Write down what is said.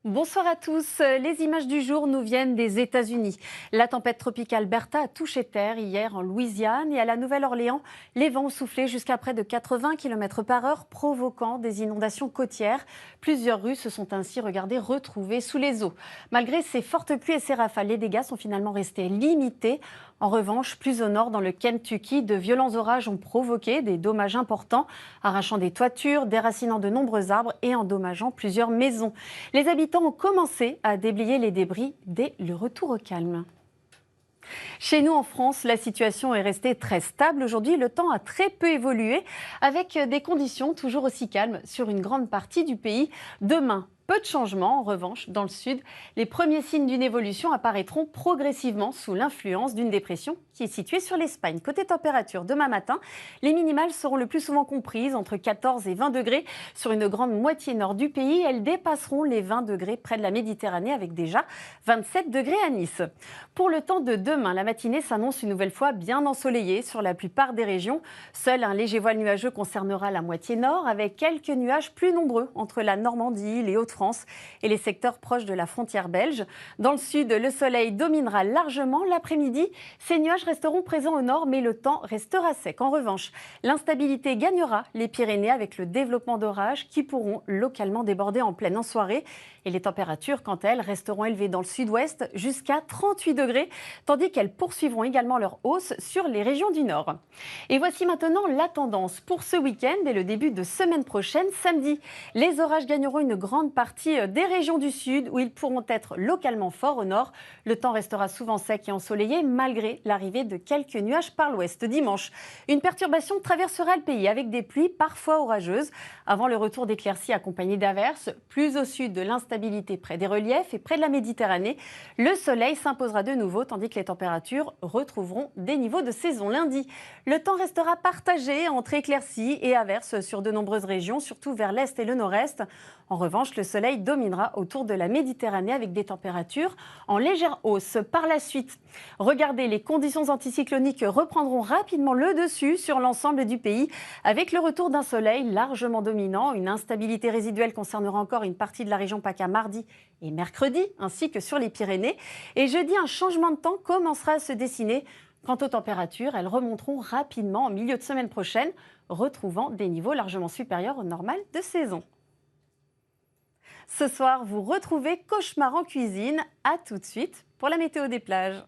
Bonsoir à tous. Les images du jour nous viennent des États-Unis. La tempête tropicale Bertha a touché terre hier en Louisiane et à la Nouvelle-Orléans. Les vents ont soufflé jusqu'à près de 80 km par heure, provoquant des inondations côtières. Plusieurs rues se sont ainsi regardées retrouvées sous les eaux. Malgré ces fortes pluies et ces rafales, les dégâts sont finalement restés limités. En revanche, plus au nord, dans le Kentucky, de violents orages ont provoqué des dommages importants, arrachant des toitures, déracinant de nombreux arbres et endommageant plusieurs maisons. Les habitants ont commencé à déblayer les débris dès le retour au calme. Chez nous en France, la situation est restée très stable. Aujourd'hui, le temps a très peu évolué avec des conditions toujours aussi calmes sur une grande partie du pays. Demain, peu de changements. En revanche, dans le sud, les premiers signes d'une évolution apparaîtront progressivement sous l'influence d'une dépression qui est située sur l'Espagne. Côté température, demain matin, les minimales seront le plus souvent comprises entre 14 et 20 degrés. Sur une grande moitié nord du pays, elles dépasseront les 20 degrés près de la Méditerranée avec déjà 27 degrés à Nice. Pour le temps de demain, la matinée s'annonce une nouvelle fois bien ensoleillée sur la plupart des régions. Seul un léger voile nuageux concernera la moitié nord avec quelques nuages plus nombreux entre la Normandie, les Hauts-de-France et les secteurs proches de la frontière belge. Dans le sud, le soleil dominera largement l'après-midi. Ces nuages resteront présents au nord, mais le temps restera sec. En revanche, l'instabilité gagnera les Pyrénées avec le développement d'orages qui pourront localement déborder en pleine en soirée. Et les températures, quant à elles, resteront élevées dans le sud-ouest jusqu'à 38 degrés, tandis qu'elles poursuivront également leur hausse sur les régions du nord. Et voici maintenant la tendance pour ce week-end et le début de semaine prochaine, samedi. Les orages gagneront une grande partie des régions du sud où ils pourront être localement forts au nord. Le temps restera souvent sec et ensoleillé malgré l'arrivée de quelques nuages par l'ouest. Dimanche, une perturbation traversera le pays avec des pluies parfois orageuses avant le retour d'éclaircies accompagnées d'averses. Plus au sud de l'instabilité près des reliefs et près de la Méditerranée, le soleil s'imposera de nouveau tandis que les températures retrouveront des niveaux de saison. Lundi, le temps restera partagé entre éclaircies et averses sur de nombreuses régions, surtout vers l'est et le nord-est. En revanche, le soleil dominera autour de la Méditerranée avec des températures en légère hausse. Par la suite, regardez, les conditions anticycloniques reprendront rapidement le dessus sur l'ensemble du pays avec le retour d'un soleil largement dominant. Une instabilité résiduelle concernera encore une partie de la région PACA mardi et mercredi, ainsi que sur les Pyrénées. Et jeudi, un changement de temps commencera à se dessiner. Quant aux températures, elles remonteront rapidement en milieu de semaine prochaine, retrouvant des niveaux largement supérieurs au normal de saison. Ce soir, vous retrouvez Cauchemar en cuisine. À tout de suite pour la météo des plages.